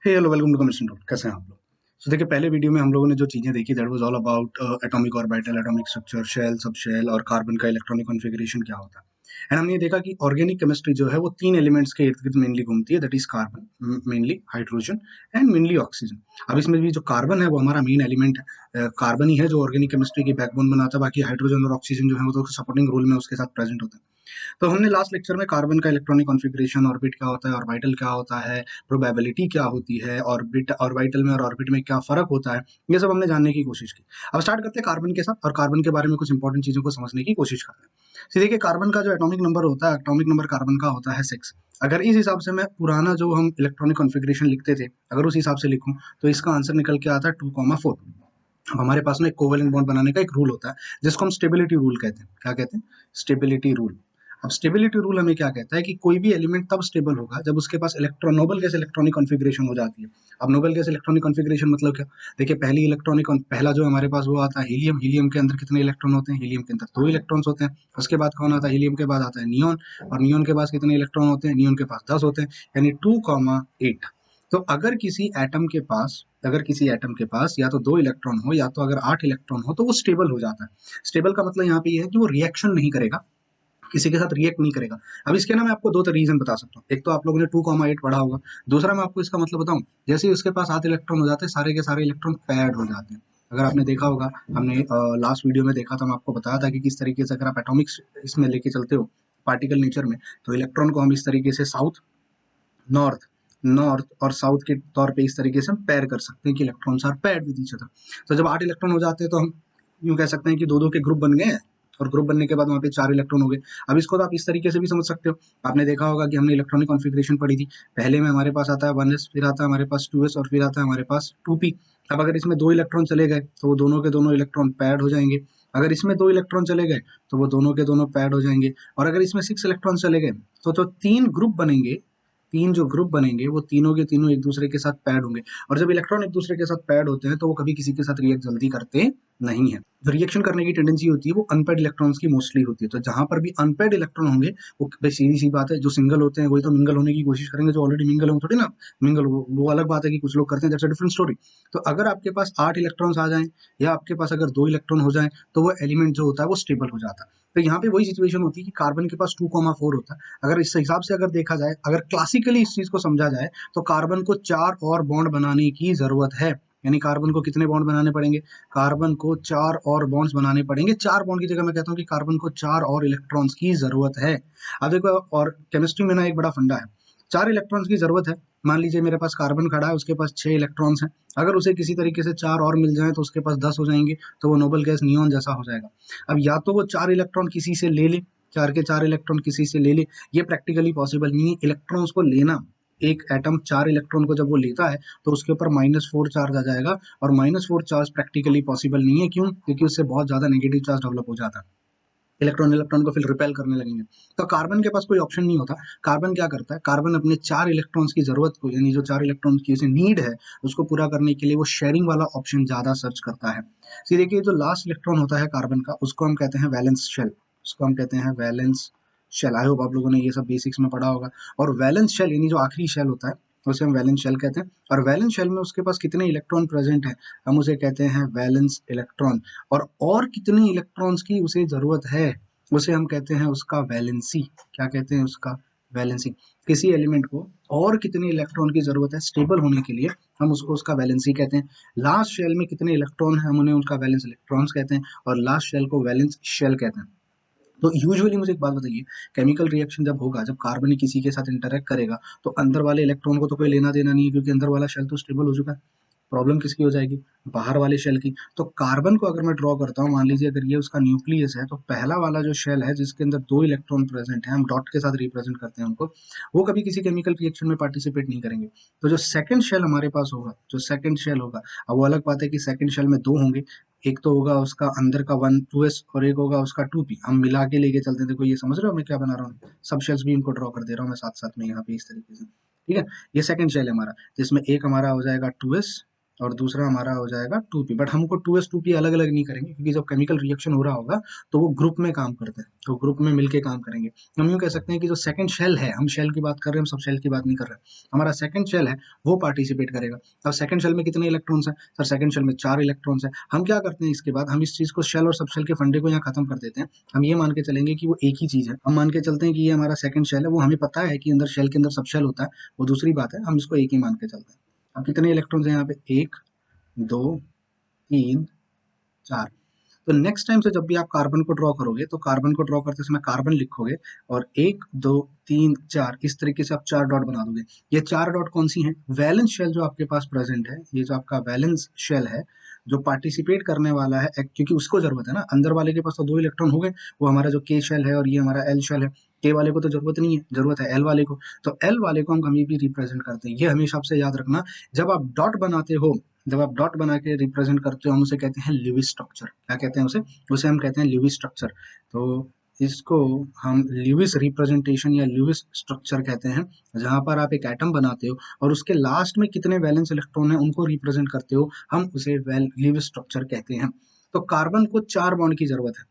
Hey hello welcome to commission dot. कैसे हैं आप लोग? तो देखिए, पहले वीडियो में हम लोगों ने जो चीजें देखी that was all about atomic orbital, atomic structure, shell, sub shell और कार्बन का इलेक्ट्रॉनिक कॉन्फ़िगरेशन क्या होता है। एंड हमने ये देखा कि ऑर्गेनिक केमिस्ट्री जो है वो तीन एलिमेंट्स के इर्द गिर्द मेनली घूमती है, that is carbon, mainly hydrogen and mainly oxygen. अब इसमें भी जो कार्बन है वो हमारा मेन एलिमेंट है। कार्बन ही है जो ऑर्गेनिक केमिस्ट्री की बैकबोन बनाता है, बाकी हाइड्रोजन और ऑक्सीजन जो है वो तो सपोर्टिंग रोल में उसके साथ प्रेजेंट होते हैं। तो हमने लास्ट लेक्चर में कार्बन का इलेक्ट्रॉनिक कॉन्फ़िगरेशन, ऑर्बिट क्या होता है, ऑर्बिटल क्या होता है, प्रोबेबिलिटी क्या होती है, ऑर्बिट ऑर्बिटल में और ऑर्बिट में क्या फ़र्क होता है, ये सब हमने जानने की कोशिश की। अब स्टार्ट करते हैं कार्बन के साथ और कार्बन के बारे में कुछ इंपॉर्टेंट चीज़ों को समझने की कोशिश करते हैं। तो देखिए, कार्बन का जो एटॉमिक नंबर होता है, एटॉमिक नंबर कार्बन का होता है 6। अगर इस हिसाब से मैं पुराना जो हम इलेक्ट्रॉनिक कॉन्फ़िगरेशन लिखते थे, अगर उस हिसाब से लिखूँ, तो इसका आंसर निकल के आता है 2,4। अब हमारे पास ना एक कोवेलेंट बॉन्ड बनाने का एक रूल होता है, जिसको हम स्टेबिलिटी रूल कहते हैं। क्या कहते हैं? Stability rule. अब स्टेबिलिटी रूल हमें क्या कहता है कि कोई भी एलिमेंट तब स्टेबल होगा जब उसके पास electron noble gas electronic configuration हो जाती है। अब नोबल गैस इलेक्ट्रॉनिक कॉन्फ़िगरेशन मतलब क्या? देखिए, पहला जो हमारे पास वो आता है हीलियम। हीलियम के अंदर कितने इलेक्ट्रॉन होते हैं? हीलियम के अंदर 2 इलेक्ट्रॉन्स होते हैं। उसके बाद कौन आता है? हीलियम के बाद आता है नियॉन। और नियॉन के पास कितने इलेक्ट्रॉन होते हैं? नियॉन के पास 10 होते हैं, यानी 2,8। तो अगर किसी एटम के पास या तो 2 इलेक्ट्रॉन हो या तो अगर 8 इलेक्ट्रॉन हो, तो वो स्टेबल हो जाता है। स्टेबल का मतलब यहाँ पे ये है कि वो रिएक्शन नहीं करेगा, किसी के साथ रिएक्ट नहीं करेगा। अब इसके ना मैं आपको 2 रीज़न बता सकता हूँ। एक तो आप लोगों ने 2,8 पढ़ा होगा। दूसरा मैं आपको इसका मतलब बताऊँ, जैसे ही उसके पास 8 इलेक्ट्रॉन हो जाते हैं, सारे के सारे इलेक्ट्रॉन पैड हो जाते हैं। अगर आपने देखा होगा, हमने लास्ट वीडियो में देखा था, मैं आपको बताया था कि किस तरीके से अगर आप एटॉमिक्स इसमें लेके चलते हो, पार्टिकल नेचर में, तो इलेक्ट्रॉन को हम इस तरीके से साउथ, नॉर्थ, नॉर्थ और साउथ के तौर पे इस तरीके से हम पेयर कर सकते हैं कि electrons are paired with each other. तो जब 8 इलेक्ट्रॉन हो जाते हैं तो हम यूँ कह सकते हैं कि 2-2 के ग्रुप बन गए हैं, और ग्रुप बनने के बाद वहाँ पे 4 इलेक्ट्रॉन हो गए। अब इसको तो आप इस तरीके से भी समझ सकते हो। आपने देखा होगा कि हमने इलेक्ट्रॉनिक कॉन्फ़िगरेशन पढ़ी थी। पहले में हमारे पास आता है 1s, फिर आता है हमारे पास 2s और फिर आता है हमारे पास 2p। अब अगर इसमें 2 इलेक्ट्रॉन चले गए, तो वो दोनों के दोनों इलेक्ट्रॉन पेयर्ड हो जाएँगे। अगर इसमें 2 इलेक्ट्रॉन चले गए, तो वो दोनों के दोनों पेयर्ड हो जाएँगे। और अगर इसमें 6 इलेक्ट्रॉन चले गए, तो जो 3 ग्रुप बनेंगे, 3 जो ग्रुप बनेंगे, वो तीनों के तीनों एक दूसरे के साथ पैड होंगे। और जब इलेक्ट्रॉन एक दूसरे के साथ पैड होते हैं, तो वो कभी किसी के साथ रिएक्ट जल्दी करते नहीं है। जो रिएक्शन करने की टेंडेंसी होती है वो अनपेड इलेक्ट्रॉन्स की मोस्टली होती है। तो जहाँ पर भी अनपेड इलेक्ट्रॉन होंगे, वो भाई सीधी सी बात है, जो सिंगल होते हैं वही तो मिंगल होने की कोशिश करेंगे, जो ऑलरेडी मिंगल हो थोड़ी ना मिंगल हो। वो अलग बात है कि कुछ लोग करते हैं, दैट्स अ डिफरेंट स्टोरी। तो अगर आपके पास 8 इलेक्ट्रॉन्स आ जाएं, या आपके पास अगर 2 इलेक्ट्रॉन हो जाएं, तो वो एलिमेंट जो होता है वो स्टेबल हो जाता है। तो यहाँ पे वही सिचुएशन होती है कि कार्बन के पास 2,4 होता है। अगर इस हिसाब से अगर देखा जाए, अगर क्लासिकली इस चीज को समझा जाए, तो कार्बन को 4 और बॉन्ड बनाने की जरूरत है। यानी कार्बन को कितने बॉन्ड बनाने पड़ेंगे? कार्बन को 4 और बॉन्ड्स बनाने पड़ेंगे। 4 बॉन्ड की जगह मैं कहता हूँ कि कार्बन को 4 और इलेक्ट्रॉन्स की जरूरत है। अब देखो, और केमिस्ट्री में ना एक बड़ा फंडा है, 4 इलेक्ट्रॉन्स की जरूरत है। मान लीजिए मेरे पास कार्बन खड़ा है, उसके पास 6 इलेक्ट्रॉन्स हैं। अगर उसे किसी तरीके से 4 और मिल जाए, तो उसके पास 10 हो जाएंगे, तो वो नोबल गैस नियॉन जैसा हो जाएगा। अब या तो वो 4 इलेक्ट्रॉन किसी से ले ले, 4 के 4 इलेक्ट्रॉन किसी से ले ले, ये प्रैक्टिकली पॉसिबल नहीं है। इलेक्ट्रॉन्स को लेना, एक एटम 4 इलेक्ट्रॉन को जब वो लेता है, तो उसके ऊपर -4 चार्ज आ जाएगा, और -4 चार्ज प्रैक्टिकली पॉसिबल नहीं है। क्यों? क्योंकि उससे बहुत ज्यादा नेगेटिव चार्ज डेवलप हो जाता है, इलेक्ट्रॉन इलेक्ट्रॉन को फिर रिपेल करने लगेंगे। तो कार्बन के पास कोई ऑप्शन नहीं होता। कार्बन क्या करता है? कार्बन अपने 4 इलेक्ट्रॉन्स की जरूरत को, यानी जो 4 इलेक्ट्रॉन्स की उसे नीड है, उसको पूरा करने के लिए वो शेयरिंग वाला ऑप्शन ज्यादा सर्च करता है। तो देखिए, जो लास्ट इलेक्ट्रॉन होता है कार्बन का, उसको हम कहते हैं वैलेंस शेल। उसको हम कहते हैं वैलेंस शेल। आई होप आप लोगों ने ये सब बेसिक्स में पढ़ा होगा। और वैलेंस शेल यानी जो आखिरी शेल होता है, उसे हम वैलेंस शेल कहते हैं। और वैलेंस शेल में उसके पास कितने इलेक्ट्रॉन प्रेजेंट है, हम उसे कहते हैं वैलेंस इलेक्ट्रॉन। और कितने इलेक्ट्रॉन्स की उसे जरूरत है, उसे हम कहते हैं उसका वैलेंसी। क्या कहते हैं उसका? वैलेंसी। किसी एलिमेंट को और कितने इलेक्ट्रॉन की जरूरत है स्टेबल होने के लिए, हम उसको उसका वैलेंसी कहते हैं। लास्ट शेल में कितने इलेक्ट्रॉन है, हम उन्हें उनका वैलेंस इलेक्ट्रॉन्स कहते हैं, और लास्ट शेल को वैलेंस शेल कहते हैं। तो यूजुअली मुझे एक बात बताइए, केमिकल रिएक्शन जब होगा, जब कार्बन किसी के साथ इंटरेक्ट करेगा, तो अंदर वाले इलेक्ट्रॉन को तो कोई लेना देना नहीं है, क्योंकि अंदर वाला शेल तो स्टेबल हो चुका है। प्रॉब्लम किसकी हो जाएगी? बाहर वाले शेल की। तो कार्बन को अगर मैं ड्रॉ करता हूँ, मान लीजिए अगर ये उसका न्यूक्लियस है, तो पहला वाला जो शेल है जिसके अंदर 2 इलेक्ट्रॉन प्रेजेंट है, हम डॉट के साथ रिप्रेजेंट करते हैं उनको, वो कभी किसी केमिकल रिएक्शन में पार्टिसिपेट नहीं करेंगे। तो जो सेकंड शेल हमारे पास होगा, जो सेकंड शेल होगा, अब वो अलग बात है कि सेकंड शेल में 2 होंगे। एक तो होगा उसका अंदर का 1 2s, और एक होगा उसका 2p। हम मिला के लेके चलते हैं। देखो, ये समझ रहे हो मैं क्या बना रहा हूँ? सब शेल्स भी इनको ड्रॉ कर दे रहा हूँ मैं साथ साथ में यहाँ पे, इस तरीके से। ठीक है, ये सेकंड शेल है हमारा, जिसमें एक हमारा हो जाएगा 2s, और दूसरा हमारा हो जाएगा 2p। बट हमको 2s 2p अलग अलग नहीं करेंगे, क्योंकि जब केमिकल रिएक्शन हो रहा होगा तो वो ग्रुप में काम करते हैं, तो ग्रुप में मिलके काम करेंगे। हम यूँ कह सकते हैं कि जो सेकंड शेल है, हम शेल की बात कर रहे हैं, हम सब शेल की बात नहीं कर रहे हैं, हमारा सेकंड शेल है वो पार्टिसिपेट करेगा। अब सेकंड शेल में कितने इलेक्ट्रॉन्स हैं सर? सेकंड शेल में 4 इलेक्ट्रॉन्स हैं। हम क्या करते हैं इसके बाद, हम इस चीज को शेल और सब शेल के फंडे को यहाँ खत्म कर देते हैं। हम ये मान के चलेंगे कि वो एक ही चीज है। हम मान के चलते हैं कि ये हमारा सेकंड शेल है, वो हमें पता है कि अंदर शेल के अंदर सब शेल होता है, वो दूसरी बात है, हम इसको एक ही मान के चलते हैं। अब कितने इलेक्ट्रॉन्स हैं यहाँ पे? 1 2 3 4। तो नेक्स्ट टाइम से जब भी आप कार्बन को ड्रॉ करोगे, तो कार्बन को ड्रॉ करते समय कार्बन लिखोगे और 1 2 3 4 इस तरीके से आप 4 डॉट बना दोगे। ये 4 डॉट कौन सी हैं? वैलेंस शेल जो आपके पास प्रेजेंट है, ये जो आपका वैलेंस शेल है जो पार्टिसिपेट करने वाला है, क्योंकि उसको जरूरत है ना, अंदर वाले के पास तो 2 इलेक्ट्रॉन हो गए, वो हमारा जो के शेल है और ये हमारा एल शेल है। के वाले को तो जरूरत नहीं है, जरूरत है एल वाले को। तो एल वाले को हम कभी भी रिप्रेजेंट करते हैं, ये हमेशा आपसे याद रखना। जब आप डॉट बनाते हो, जब आप डॉट बना के रिप्रेजेंट करते हो, हम उसे कहते हैं ल्यूविस स्ट्रक्चर। क्या कहते हैं उसे? उसे हम कहते हैं ल्यूविस स्ट्रक्चर। तो इसको हम ल्यूविस रिप्रेजेंटेशन या ल्यूविस स्ट्रक्चर कहते हैं, जहां पर आप एक एटम बनाते हो और उसके लास्ट में कितने वैलेंस इलेक्ट्रॉन है उनको रिप्रेजेंट करते हो, हम उसे ल्यूविस स्ट्रक्चर कहते हैं। तो कार्बन को 4 बॉन्ड की जरूरत है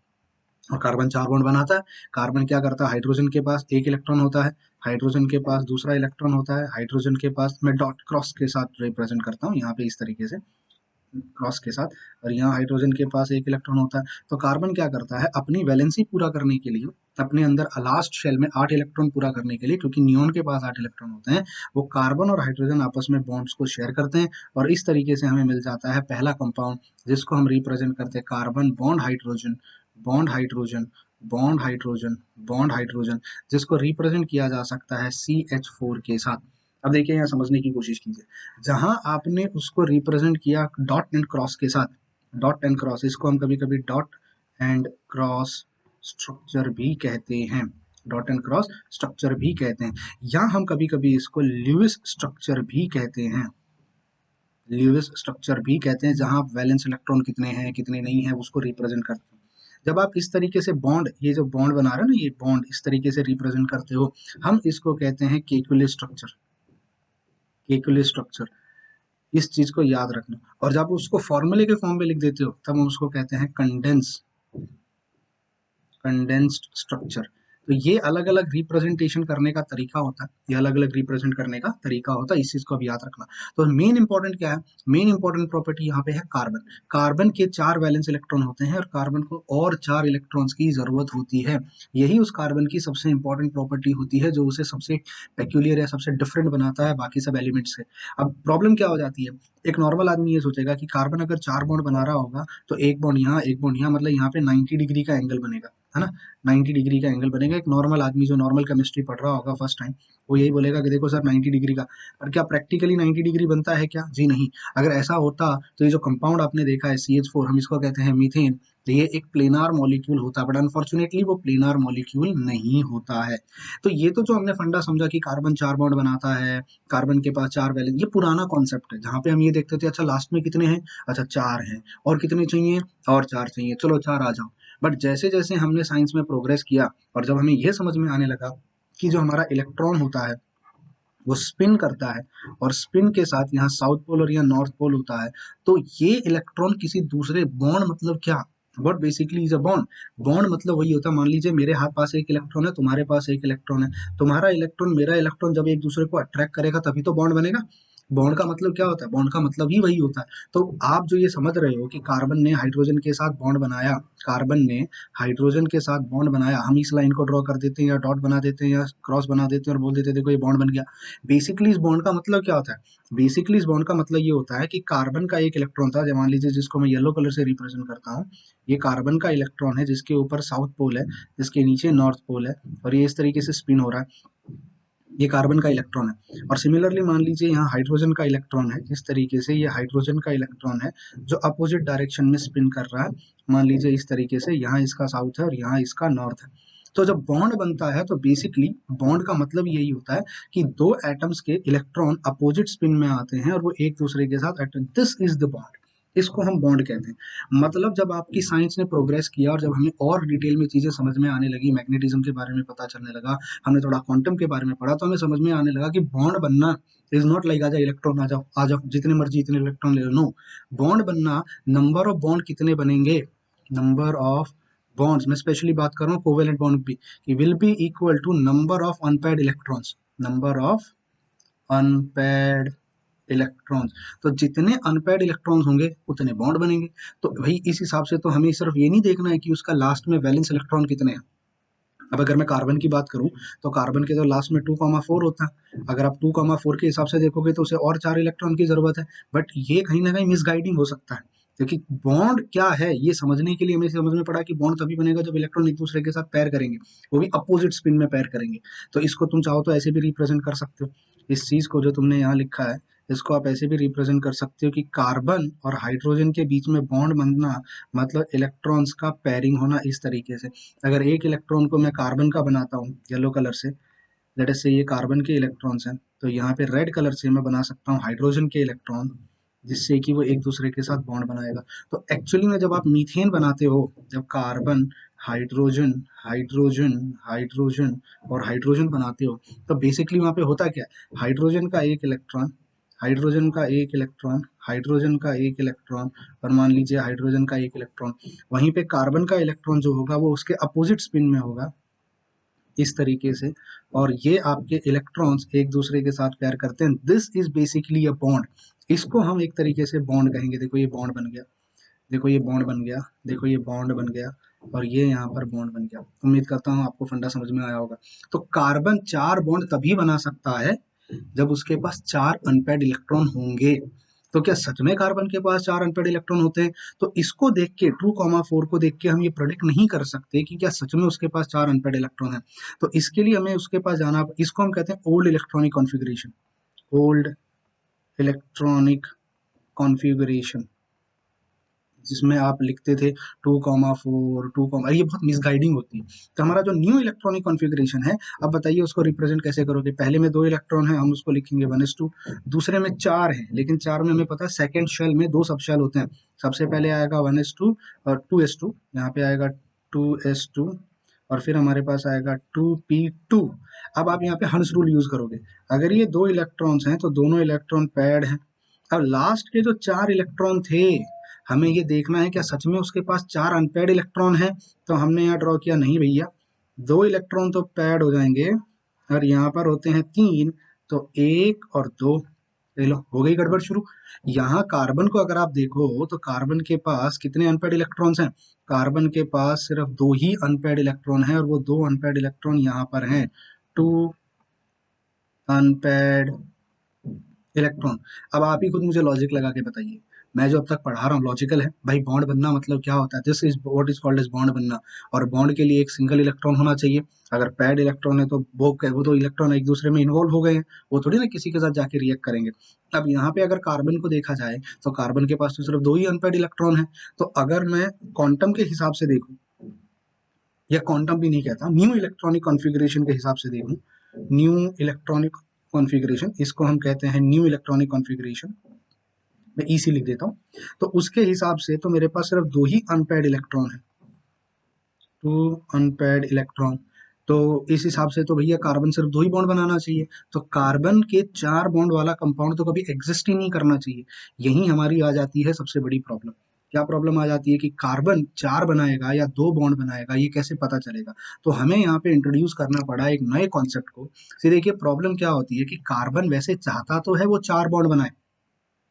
और कार्बन 4 बॉन्ड बनाता है। कार्बन क्या करता है? हाइड्रोजन के पास एक इलेक्ट्रॉन होता है, हाइड्रोजन के पास दूसरा इलेक्ट्रॉन होता है, हाइड्रोजन के पास, मैं डॉट क्रॉस के साथ रिप्रेजेंट करता हूँ यहाँ पे इस तरीके से, क्रॉस के साथ, और यहाँ हाइड्रोजन के पास एक इलेक्ट्रॉन होता है। तो कार्बन क्या करता है? अपनी वैलेंसी पूरा करने के लिए, अपने अंदर लास्ट शेल में 8 इलेक्ट्रॉन पूरा करने के लिए, क्योंकि नियोन के पास 8 इलेक्ट्रॉन होते हैं, वो कार्बन और हाइड्रोजन आपस में बॉन्ड्स को शेयर करते हैं और इस तरीके से हमें मिल जाता है पहला कंपाउंड, जिसको हम रिप्रेजेंट करते हैं carbon bond hydrogen, bond hydrogen, bond hydrogen, bond hydrogen, जिसको रिप्रेजेंट किया जा सकता है CH4 के साथ। अब देखिए यहाँ समझने की कोशिश कीजिए, जहां आपने उसको रिप्रेजेंट किया डॉट एंड क्रॉस के साथ, डॉट एंड क्रॉस, इसको हम कभी कभी डॉट एंड क्रॉस स्ट्रक्चर भी कहते हैं, डॉट एंड क्रॉस स्ट्रक्चर भी कहते हैं, या हम कभी कभी इसको ल्यूविस स्ट्रक्चर भी कहते हैं, ल्यूविस स्ट्रक्चर भी कहते हैं, जहां आप वैलेंस इलेक्ट्रॉन कितने हैं कितने नहीं है उसको रिप्रेजेंट करते हैं। जब आप इस तरीके से बॉन्ड, ये जो बॉन्ड बना रहे हो ना, ये बॉन्ड इस तरीके से रिप्रेजेंट करते हो, हम इसको कहते हैं केकुले स्ट्रक्चर, केकुले स्ट्रक्चर। इस चीज को याद रखना। और जब उसको फॉर्मूले के फॉर्म में लिख देते हो, तब हम उसको कहते हैं कंडेंस्ड स्ट्रक्चर। तो ये अलग अलग रिप्रेजेंटेशन करने का तरीका होता है, ये अलग अलग रिप्रेजेंट करने का तरीका होता है, इस चीज को भी याद रखना। तो मेन इंपॉर्टेंट क्या है? मेन इंपॉर्टेंट प्रॉपर्टी यहाँ पे है कार्बन। कार्बन के 4 वैलेंस इलेक्ट्रॉन होते हैं और कार्बन को और 4 इलेक्ट्रॉन्स की जरूरत होती है। यही उस कार्बन की सबसे इंपॉर्टेंट प्रॉपर्टी होती है, जो उसे सबसे पेक्यूलियर या सबसे डिफरेंट बनाता है बाकी सब एलिमेंट्स से। अब प्रॉब्लम क्या हो जाती है? एक नॉर्मल आदमी ये सोचेगा कि कार्बन अगर 4 बॉन्ड बना रहा होगा तो एक बॉन्ड यहाँ एक बॉन्ड यहाँ, मतलब यहाँ पे 90 डिग्री का एंगल बनेगा, है ना? 90 डिग्री का एंगल बनेगा। एक नॉर्मल आदमी जो नॉर्मल केमिस्ट्री पढ़ रहा होगा फर्स्ट टाइम, वो यही बोलेगा कि देखो सर 90 डिग्री का। पर क्या प्रैक्टिकली 90 डिग्री बनता है क्या? जी नहीं। अगर ऐसा होता तो ये जो कंपाउंड आपने देखा है CH4, हम इसको कहते हैं मीथेन, तो ये एक प्लेनार मॉलिक्यूल होता है, बट अनफॉर्चुनेटली वो प्लेनार मॉलिक्यूल नहीं होता है। तो ये तो जो हमने फंडा समझा कि कार्बन 4 बॉन्ड बनाता है, कार्बन के पास 4 वैलेंस, ये पुराना कॉन्सेप्ट है, जहाँ पे हम ये देखते थे अच्छा लास्ट में कितने हैं, अच्छा 4 हैं, और कितने चाहिए, और 4 चाहिए, चलो 4 आ जाओ। बट जैसे जैसे हमने साइंस में प्रोग्रेस किया और जब हमें यह समझ में आने लगा कि जो हमारा इलेक्ट्रॉन होता है वो स्पिन करता है, और स्पिन के साथ यहाँ साउथ पोल और यहाँ नॉर्थ पोल होता है, तो ये इलेक्ट्रॉन किसी दूसरे बॉन्ड, मतलब क्या, what basically is a bond? Bond मतलब वही होता है, मान लीजिए मेरे हाथ पास एक इलेक्ट्रॉन है, तुम्हारे पास एक इलेक्ट्रॉन है, तुम्हारा इलेक्ट्रॉन मेरा इलेक्ट्रॉन जब एक दूसरे को अट्रैक्ट करेगा तभी तो बॉन्ड बनेगा। बॉन्ड का मतलब क्या होता है? बॉन्ड का मतलब ही वही होता है। तो आप जो ये समझ रहे हो कि कार्बन ने हाइड्रोजन के साथ बॉन्ड बनाया, कार्बन ने हाइड्रोजन के साथ बॉन्ड बनाया, हम इस लाइन को ड्रॉ कर देते हैं या डॉट बना देते हैं या क्रॉस बना देते हैं और बोल देते हैं देखो ये बॉन्ड बन गया। बेसिकली इस बॉन्ड का मतलब क्या होता है? बेसिकली इस बॉन्ड का मतलब ये होता है कि कार्बन का एक इलेक्ट्रॉन था, मान लीजिए जिसको मैं येलो कलर से रिप्रेजेंट करता हूँ, ये कार्बन का इलेक्ट्रॉन है जिसके ऊपर साउथ पोल है, जिसके नीचे नॉर्थ पोल है, और ये इस तरीके से स्पिन हो रहा है, ये कार्बन का इलेक्ट्रॉन है। और सिमिलरली मान लीजिए यहाँ हाइड्रोजन का इलेक्ट्रॉन है, इस तरीके से ये हाइड्रोजन का इलेक्ट्रॉन है जो अपोजिट डायरेक्शन में स्पिन कर रहा है, मान लीजिए इस तरीके से, यहाँ इसका साउथ है और यहाँ इसका नॉर्थ है। तो जब बॉन्ड बनता है तो बेसिकली बॉन्ड का मतलब यही होता है कि दो एटम्स के इलेक्ट्रॉन अपोजिट स्पिन में आते हैं और वो एक दूसरे के साथ, दिस इज द बॉन्ड। इसको हम बॉन्ड कहते हैं। मतलब जब आपकी साइंस ने प्रोग्रेस किया और जब हमें और डिटेल में चीजें समझ में आने लगी, मैग्नेटिज्म के बारे में पता चलने लगा, हमने थोड़ा क्वांटम के बारे में पढ़ा, तो हमें समझ में आने लगा कि बॉन्ड बनना इज नॉट लाइक आजा इलेक्ट्रॉन आ जाओ जितने मर्जी इतने इलेक्ट्रॉन ले लो। नो, बॉन्ड बनना, नंबर ऑफ बॉन्ड कितने बनेंगे, नंबर ऑफ बॉन्ड्स में स्पेशली बात कर रहा हूँ कोवेलेंट बॉन्ड की, will be equal to number of unpaired electrons, number of unpaired electrons. तो जितने अनपेयर्ड इलेक्ट्रॉन्स होंगे उतने बॉन्ड बनेंगे। तो भाई इस हिसाब से तो हमें सिर्फ ये नहीं देखना है कि उसका लास्ट में वैलेंस इलेक्ट्रॉन कितने हैं। अब अगर मैं कार्बन की बात करूं तो कार्बन के तो लास्ट में 2,4 होता है। अगर आप 2,4 के हिसाब से देखोगे तो उसे और 4 इलेक्ट्रॉन की जरूरत है। बट ये कहीं ना कहीं मिसगाइडिंग हो सकता है, क्योंकि बॉन्ड क्या है ये समझने के लिए हमें समझ में पड़ा कि बॉन्ड तभी बनेगा जब इलेक्ट्रॉन एक दूसरे के साथ पैर करेंगे, वो भी अपोजिट स्पिन में पैर करेंगे। तो इसको तुम चाहो तो ऐसे भी रिप्रेजेंट कर सकते हो, इस चीज को जो तुमने यहाँ लिखा है इसको आप ऐसे भी रिप्रेजेंट कर सकते हो कि कार्बन और हाइड्रोजन के बीच में बॉन्ड बनना मतलब इलेक्ट्रॉन्स का पेयरिंग होना इस तरीके से। अगर एक इलेक्ट्रॉन को मैं कार्बन का बनाता हूँ येलो कलर से, लेट अस से ये कार्बन के इलेक्ट्रॉन्स हैं, तो यहाँ पे रेड कलर से मैं बना सकता हूँ हाइड्रोजन के इलेक्ट्रॉन, जिससे कि वो एक दूसरे के साथ बॉन्ड बनाएगा। तो एक्चुअली में जब आप मीथेन बनाते हो, जब कार्बन हाइड्रोजन हाइड्रोजन हाइड्रोजन और हाइड्रोजन बनाते हो, तो बेसिकली वहाँ पे होता क्या है, हाइड्रोजन का एक इलेक्ट्रॉन, हाइड्रोजन का एक इलेक्ट्रॉन, हाइड्रोजन का एक इलेक्ट्रॉन, और मान लीजिए हाइड्रोजन का एक इलेक्ट्रॉन, वहीं पे कार्बन का इलेक्ट्रॉन जो होगा वो उसके अपोजिट स्पिन में होगा इस तरीके से, और ये आपके इलेक्ट्रॉन्स एक दूसरे के साथ पेयर करते हैं। This is basically a bond. इसको हम एक तरीके से बॉन्ड कहेंगे। देखो ये बॉन्ड बन गया, देखो ये बॉन्ड बन गया, देखो ये बॉन्ड बन गया, और ये यहाँ पर बॉन्ड बन गया। उम्मीद करता हूँ आपको फंडा समझ में आया होगा। तो कार्बन 4 बॉन्ड तभी बना सकता है जब उसके पास 4 अनपेयर्ड इलेक्ट्रॉन होंगे। तो क्या सच में कार्बन के पास 4 अनपेयर्ड इलेक्ट्रॉन होते हैं? तो इसको देख के 2,4 को देख के हम ये प्रेडिक्ट नहीं कर सकते कि क्या सच में उसके पास 4 अनपेयर्ड इलेक्ट्रॉन है। तो इसके लिए हमें उसके पास जाना, इसको हम कहते हैं old electronic configuration, old electronic configuration, जिसमें आप लिखते थे 2,4 2, ये बहुत मिसगाइडिंग होती है। तो हमारा जो न्यू इलेक्ट्रॉनिक कॉन्फ़िगरेशन है, अब बताइए उसको रिप्रेजेंट कैसे करोगे? पहले में 2 इलेक्ट्रॉन है, हम उसको लिखेंगे 1s2, दूसरे में 4 है, लेकिन 4 में हमें पता है सेकंड शेल में 2 सब शेल होते हैं। सबसे पहले आएगा 1s2 और 2s2, यहाँ पे आएगा 2s2, और फिर हमारे पास आएगा 2p2। अब आप यहाँ पे हंस रूल यूज करोगे, अगर ये 2 इलेक्ट्रॉन्स हैं तो दोनों इलेक्ट्रॉन पैड हैं। अब लास्ट के जो 4 इलेक्ट्रॉन थे, हमें ये देखना है क्या सच में उसके पास 4 अनपेयर्ड इलेक्ट्रॉन है। तो हमने यहाँ ड्रॉ किया, नहीं भैया, 2 इलेक्ट्रॉन तो पैड हो जाएंगे और यहाँ पर होते हैं 3, तो 1 और 2, लो हो गई गड़बड़ शुरू। यहाँ कार्बन को अगर आप देखो तो कार्बन के पास कितने अनपेयर्ड इलेक्ट्रॉन्स हैं? कार्बन के पास सिर्फ 2 ही अनपेयर्ड इलेक्ट्रॉन है, और वो 2 अनपेयर्ड इलेक्ट्रॉन यहाँ पर हैं, 2 अनपेयर्ड इलेक्ट्रॉन। अब आप ही खुद मुझे लॉजिक लगा के बताइए, मैं जो अब तक पढ़ा रहा हूँ लॉजिकल है भाई? बॉन्ड बनना मतलब क्या होता है? This is what is called as bond बनना। और बॉन्ड के लिए एक सिंगल इलेक्ट्रॉन होना चाहिए। अगर पैड इलेक्ट्रॉन है तो वो तो इलेक्ट्रॉन एक दूसरे में इन्वॉल्व हो गए हैं, वो थोड़ी ना किसी के साथ जाके रिएक्ट करेंगे। अब यहाँ पे अगर कार्बन को देखा जाए तो कार्बन के पास तो सिर्फ 2 ही अनपेयर्ड इलेक्ट्रॉन है। तो अगर मैं क्वांटम के हिसाब से देखूं, या क्वांटम भी नहीं कहता, न्यू इलेक्ट्रॉनिक कॉन्फ़िगरेशन के हिसाब से देखूं, न्यू इलेक्ट्रॉनिक कॉन्फ़िगरेशन, इसको हम कहते हैं न्यू इलेक्ट्रॉनिक कॉन्फ़िगरेशन, मैं इसी लिख देता हूँ। तो उसके हिसाब से तो मेरे पास सिर्फ 2 ही अनपेयर्ड इलेक्ट्रॉन है, 2 अनपेयर्ड इलेक्ट्रॉन। तो इस हिसाब से तो भैया कार्बन सिर्फ 2 ही बॉन्ड बनाना चाहिए। तो कार्बन के 4 बॉन्ड वाला कंपाउंड तो कभी एग्जिस्ट ही नहीं करना चाहिए। यही हमारी आ जाती है सबसे बड़ी प्रॉब्लम। क्या प्रॉब्लम आ जाती है कि कार्बन 4 बनाएगा या 2 बॉन्ड बनाएगा, ये कैसे पता चलेगा? तो हमें यहाँ पे इंट्रोड्यूस करना पड़ा एक नए कॉन्सेप्ट को। फिर देखिए प्रॉब्लम क्या होती है कि कार्बन वैसे चाहता तो है वो 4 बॉन्ड बनाए,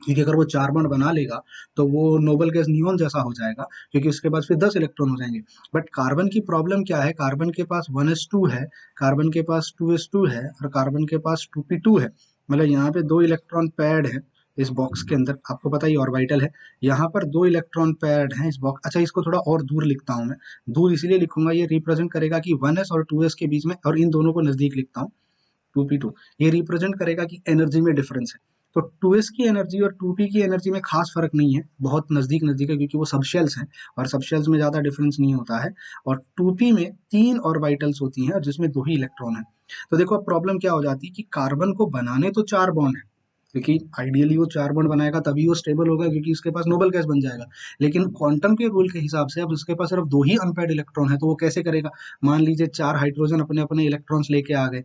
क्योंकि अगर वो 4 बॉन्ड बना लेगा तो वो नोबल गैस नियॉन जैसा हो जाएगा, क्योंकि उसके पास फिर 10 इलेक्ट्रॉन हो जाएंगे। बट कार्बन की प्रॉब्लम क्या है? कार्बन के पास 1s2 है, कार्बन के पास 2s2 है, और कार्बन के पास 2p2 है। मतलब यहाँ पे 2 इलेक्ट्रॉन पैड है इस बॉक्स के अंदर, आपको पता ही ऑर्बिटल है, यहाँ पर 2 इलेक्ट्रॉन पैड हैं इस बॉक्स। अच्छा, इसको थोड़ा और दूर लिखता हूँ मैं, दूर इसलिए लिखूंगा, ये रिप्रेजेंट करेगा कि 1s और 2s के बीच में, और इन दोनों को नजदीक लिखता हूँ 2p2, ये रिप्रेजेंट करेगा कि एनर्जी में डिफरेंस है। तो 2s की एनर्जी और 2p की एनर्जी में खास फर्क नहीं है, बहुत नजदीक नजदीक है, क्योंकि वो सबशेल्स हैं और सबशेल्स में ज्यादा डिफरेंस नहीं होता है। और 2p में 3 ऑर्बिटल्स होती हैं और जिसमें 2 ही इलेक्ट्रॉन है। तो देखो अब प्रॉब्लम क्या हो जाती है कि कार्बन को बनाने तो 4 बॉन्ड है, क्योंकि आइडियली वो 4 बॉन्ड बनाएगा तभी वो स्टेबल होगा, क्योंकि उसके पास नोबल गैस बन जाएगा। लेकिन क्वांटम के रूल के हिसाब से अब उसके पास सिर्फ 2 ही अनपेयर्ड इलेक्ट्रॉन है, तो वो कैसे करेगा? मान लीजिए 4 हाइड्रोजन अपने-अपने इलेक्ट्रॉन्स लेके आ गए,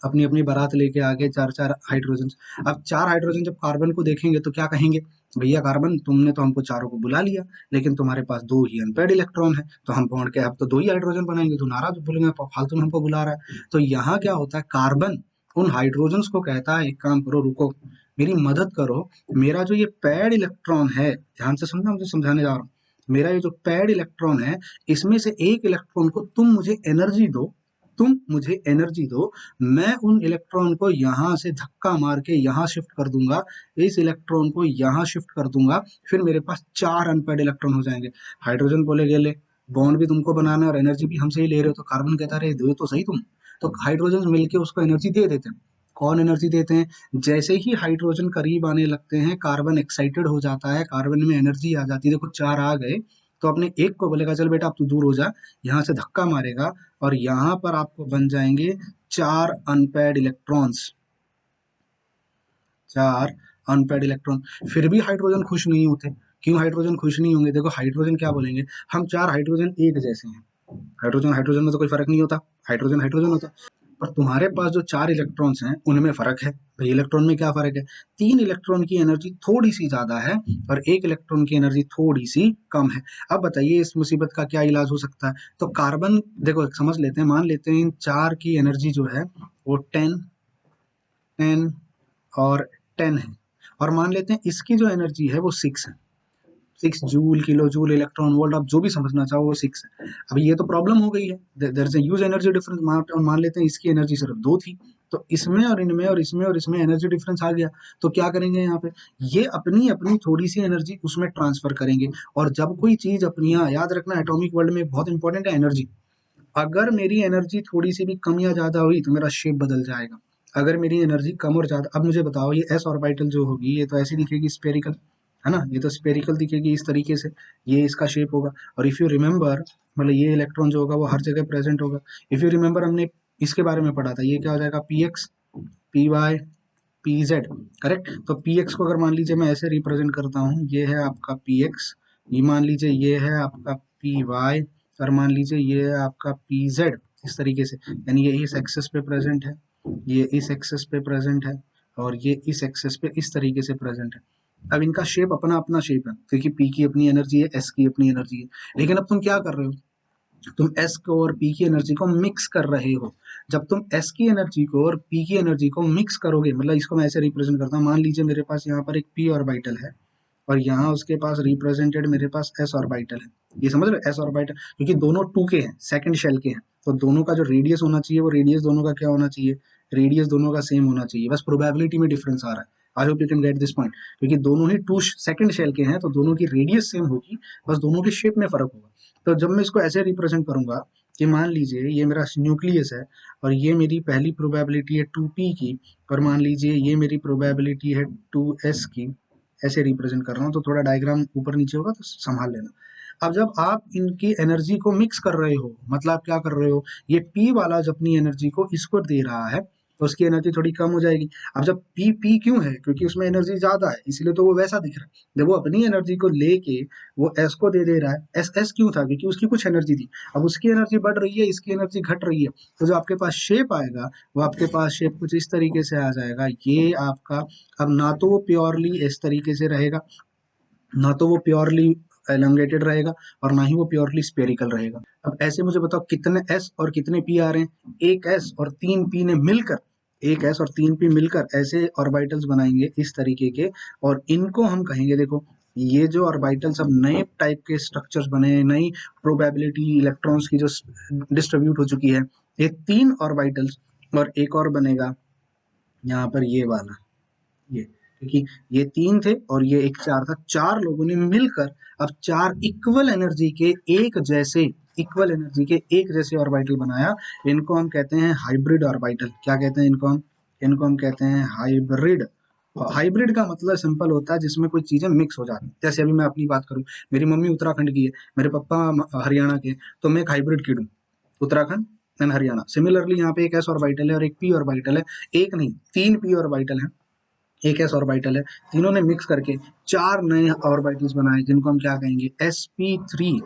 अपनी-अपनी बारात लेके आ गए 4-4 हाइड्रोजन। अब 4 हाइड्रोजन जब कार्बन को देखेंगे तो क्या कहेंगे? भैया कार्बन, तुमने तो हमको चारों को बुला लिया, लेकिन तुम्हारे पास 2 ही अनपेयर्ड इलेक्ट्रॉन है, तो हम बॉन्ड के अब तो 2 ही हाइड्रोजन बनाएंगे, तो नाराज बोलेंगे फालतू में हमको बुला रहा है। तो यहाँ क्या होता है, कार्बन उन हाइड्रोजन्स को कहता है, एक काम करो, रुको, मेरी मदद करो, मेरा जो ये पेयर्ड इलेक्ट्रॉन है, ध्यान से सुनना, मुझे समझाने जा रहा हूँ, मेरा ये जो पेयर्ड इलेक्ट्रॉन है, इसमें से एक इलेक्ट्रॉन को तुम मुझे एनर्जी दो, तुम मुझे एनर्जी दो, मैं उन इलेक्ट्रॉन को यहाँ से धक्का मार के यहाँ शिफ्ट कर दूंगा, इस इलेक्ट्रॉन को यहाँ शिफ्ट कर दूंगा, फिर मेरे पास 4 अनपेयर्ड इलेक्ट्रॉन हो जाएंगे। हाइड्रोजन बोले ले, बॉन्ड भी तुमको बनाना है और एनर्जी भी हमसे ही ले रहे हो, तो कार्बन कहता रहे दो तो सही तुम। तो हाइड्रोजन मिलके उसको एनर्जी दे देते हैं। कौन एनर्जी देते हैं? जैसे ही हाइड्रोजन करीब आने लगते हैं, कार्बन एक्साइटेड हो जाता है, कार्बन में एनर्जी आ जाती है, देखो 4 आ गए, तो अपने एक को बोलेगा चल बेटा अब तू दूर हो जा, यहाँ से धक्का मारेगा और यहाँ पर आपको बन जाएंगे 4 अनपेयर्ड इलेक्ट्रॉन्स, 4 अनपेयर्ड इलेक्ट्रॉन। फिर भी हाइड्रोजन खुश नहीं होते। क्यों हाइड्रोजन खुश नहीं होंगे? देखो हाइड्रोजन क्या बोलेंगे, हम 4 हाइड्रोजन एक जैसे हैं, हाइड्रोजन हाइड्रोजन में तो कोई फर्क नहीं होता, हाइड्रोजन हाइड्रोजन होता है। पर तुम्हारे पास जो 4 इलेक्ट्रॉन्स हैं उनमें फर्क है। भाई इलेक्ट्रॉन में क्या फर्क है? 3 इलेक्ट्रॉन की एनर्जी थोड़ी सी ज्यादा है और 1 इलेक्ट्रॉन की एनर्जी थोड़ी सी कम है। अब बताइए इस मुसीबत का क्या इलाज हो सकता है? तो कार्बन, देखो समझ लेते हैं, मान लेते हैं इन 4 की एनर्जी जो है वो 10 10 और 10 है, और मान लेते हैं इसकी जो एनर्जी है वो 6 है, 6 joule, kilo joule, electron volt, आप जो भी समझना चाहो, वो 6 है। अब ये तो प्रॉब्लम हो गई है, there is a huge energy difference. मान लेते हैं इसकी एनर्जी सिर्फ 2 थी, तो इसमें और इनमें और इसमें और इसमें एनर्जी डिफरेंस आ गया, तो क्या करेंगे यहाँ पे? ये अपनी अपनी थोड़ी सी एनर्जी उसमें ट्रांसफर करेंगे। और जब कोई चीज अपनी, याद रखना एटॉमिक वर्ल्ड में बहुत इंपॉर्टेंट है एनर्जी, अगर मेरी एनर्जी थोड़ी सी भी कम या ज्यादा हुई तो मेरा शेप बदल जाएगा। अगर मेरी एनर्जी कम और ज्यादा, अब मुझे बताओ ये एस ऑर्बिटल जो होगी ये तो ऐसी दिखेगी स्पेरिकल, है ना, ये तो स्पेरिकल दिखेगी इस तरीके से, ये इसका शेप होगा। और इफ यू रिमेंबर, मतलब ये इलेक्ट्रॉन जो होगा वो हर जगह प्रेजेंट होगा। इफ यू रिमेंबर हमने इसके बारे में पढ़ा था, ये क्या हो जाएगा, p x, p y, p z, correct. तो पी एक्स को अगर मान लीजिए मैं ऐसे रिप्रेजेंट करता हूँ, ये है आपका पी एक्स, ये मान लीजिए ये है आपका पी वाई, और मान लीजिए ये है आपका पी जेड, इस तरीके से, यानी ये इस एक्सेस पे प्रेजेंट है, ये इस एक्सेस पे प्रेजेंट है, और ये इस एक्सेस पे इस तरीके से प्रेजेंट है। अब इनका शेप अपना अपना शेप है, क्योंकि पी की अपनी एनर्जी है, एस की अपनी एनर्जी है। लेकिन अब तुम क्या कर रहे हो, तुम एस को और पी की एनर्जी को मिक्स कर रहे हो। जब तुम एस की एनर्जी को और पी की एनर्जी को मिक्स करोगे, मतलब इसको मैं ऐसे रिप्रेजेंट करता हूँ, मान लीजिए मेरे पास यहाँ पर एक पी ऑर्बिटल है और यहाँ उसके पास रिप्रेजेंटेड मेरे पास एस ऑर्बिटल है, ये समझ रहे हो, एस ऑर्बिटल, क्योंकि दोनों 2 के हैं, सेकंड शेल के हैं, तो दोनों का जो रेडियस होना चाहिए वो रेडियस दोनों का क्या होना चाहिए, रेडियस दोनों का सेम होना चाहिए, बस प्रोबेबिलिटी में डिफरेंस आ रहा है। I hope you can get this point, क्योंकि दोनों ही 2 सेकंड शेल के हैं तो दोनों की रेडियस सेम होगी, बस दोनों के शेप में फर्क होगा। तो जब मैं इसको ऐसे रिप्रेजेंट करूंगा कि मान लीजिए ये मेरा न्यूक्लियस है और ये मेरी पहली प्रोबेबिलिटी है 2p की, और मान लीजिए ये मेरी प्रोबेबिलिटी है 2s की, ऐसे रिप्रेजेंट कर रहा हूँ, तो थोड़ा डायग्राम ऊपर नीचे होगा तो संभाल लेना। अब जब आप इनकी एनर्जी को मिक्स कर रहे हो, मतलब आप क्या कर रहे हो, ये पी वाला जब अपनी एनर्जी को इसको दे रहा है तो उसकी एनर्जी थोड़ी कम हो जाएगी। अब जब पी पी क्यों है, क्योंकि उसमें एनर्जी ज्यादा है, इसलिए तो वो वैसा दिख रहा है। जब वो अपनी एनर्जी को लेके वो एस को दे रहा है, एस एस क्यों था, क्योंकि उसकी कुछ एनर्जी थी, अब उसकी एनर्जी बढ़ रही है, इसकी एनर्जी घट रही है, तो जो आपके पास शेप आएगा वो आपके पास शेप कुछ इस तरीके से आ जाएगा, ये आपका। अब ना तो वो प्योरली इस तरीके से रहेगा, ना तो वो प्योरली एलोंगेटेड रहेगा, और ना ही वो प्योरली स्पेरिकल रहेगा। अब ऐसे मुझे बताओ कितने एस और कितने पी आ रहे हैं, एक एस और 3 पी ने मिलकर, एक एस और 3 पी मिलकर ऐसे ऑर्बिटल्स बनाएंगे इस तरीके के, और इनको हम कहेंगे, देखो ये जो ऑर्बिटल्स अब नए टाइप के स्ट्रक्चर्स बने हैं, नई प्रोबेबिलिटी इलेक्ट्रॉन्स की जो डिस्ट्रीब्यूट हो चुकी है, ये 3 ऑर्बिटल्स, और एक और बनेगा यहाँ पर ये वाला, ये, क्योंकि ये 3 थे और ये एक 4 था, 4 लोगों ने मिलकर अब 4 इक्वल एनर्जी के एक जैसे, इक्वल एनर्जी के एक जैसे ऑर्बिटल बनाया। इनको हम कहते हैं हाइब्रिड ऑर्बिटल। क्या कहते हैं इनको हम? इनको हम कहते हैं हाइब्रिड। हाइब्रिड का मतलब सिंपल होता है जिसमें कोई चीजें मिक्स हो जाती हैं। जैसे अभी मैं अपनी बात करूं, मेरी मम्मी उत्तराखंड की है, मेरे पापा हरियाणा के, तो मैं एक हाइब्रिड किड हूँ, उत्तराखंड एंड हरियाणा। सिमिलरली यहाँ पे एक एस ऑर्बिटल है और एक पी ऑर्बिटल है, एक नहीं 3 पी ऑर्बिटल है, एक एस ऑर्बिटल है, तीनों ने मिक्स करके 4 नए ऑर्बिटल्स बनाए जिनको हम क्या कहेंगे, sp3।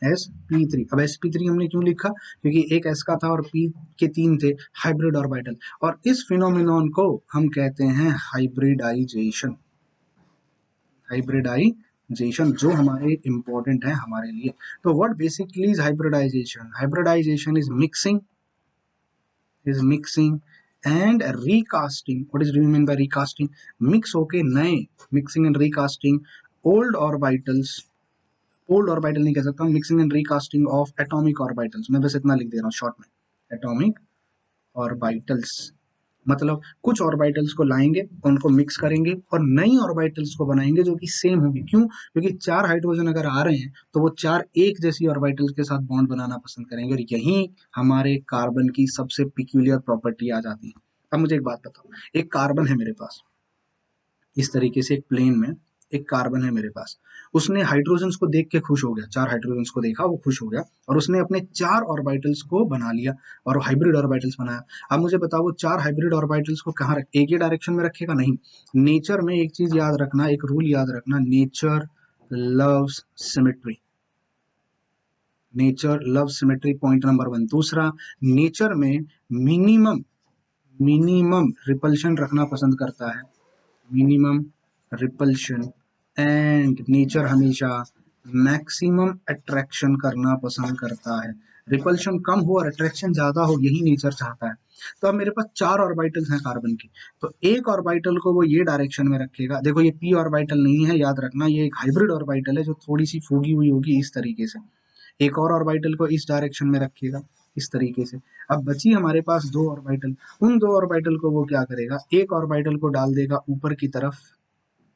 sp3, अब sp3 हमने क्यों लिखा, क्योंकि एक s का था और p के 3 थे, हाइब्रिड ऑर्बिटल। और इस फिनोमिनॉन को हम कहते हैं हाइब्रिडाइजेशन। हाइब्रिडाइजेशन जो हमारे इंपॉर्टेंट है हमारे लिए। तो what basically is hybridization? Hybridization is mixing and recasting. What is mean by recasting? Mix होके नए, mixing and recasting old orbitals, old orbital नहीं कह सकता, mixing and recasting of atomic orbitals. मैं बस इतना लिख दे रहा हूँ शॉर्ट में, एटॉमिक ऑर्बिटल्स। मतलब कुछ ऑर्बिटल्स को लाएंगे, उनको मिक्स करेंगे और नई ऑर्बिटल्स को बनाएंगे जो कि सेम होगी। क्यों? क्योंकि 4 हाइड्रोजन अगर आ रहे हैं तो वो 4 एक जैसी ऑर्बिटल्स के साथ बॉन्ड बनाना पसंद करेंगे, और यही हमारे कार्बन की सबसे पिक्यूलियर प्रॉपर्टी आ जाती है। अब मुझे एक बात बताओ, एक कार्बन है मेरे पास, इस तरीके से एक प्लेन में एक कार्बन है मेरे पास, उसने हाइड्रोजन्स को देख के खुश हो गया, 4 हाइड्रोजन्स को देखा, वो खुश हो गया और उसने अपने 4 ऑर्बिटल्स को बना लिया और हाइब्रिड ऑर्बिटल्स बनाया। अब मुझे बताओ वो 4 हाइब्रिड ऑर्बिटल्स को कहाँ रख, एक ही डायरेक्शन में रखेगा? नहीं। नेचर में एक चीज याद रखना, एक रूल याद रखना, nature loves symmetry. Nature love symmetry, point number 1। दूसरा, नेचर में मिनिमम मिनिमम रिपल्शन रखना पसंद करता है, मिनिमम रिपल्शन। एंड नेचर हमेशा मैक्सिमम अट्रैक्शन करना पसंद करता है। रिपल्शन कम हो और अट्रैक्शन ज्यादा हो, यही नेचर चाहता है। तो अब मेरे पास 4 ऑर्बिटल्स हैं कार्बन की, तो एक ऑर्बिटल को वो ये डायरेक्शन में रखेगा, देखो ये p ऑर्बिटल नहीं है, याद रखना ये एक हाइब्रिड ऑर्बिटल है जो थोड़ी सी फूगी हुई होगी इस तरीके से। एक और ऑर्बिटल को इस डायरेक्शन में रखेगा इस तरीके से। अब बची हमारे पास 2 ऑर्बिटल, उन 2 ऑर्बिटल को वो क्या करेगा, एक ऑर्बिटल को डाल देगा ऊपर की तरफ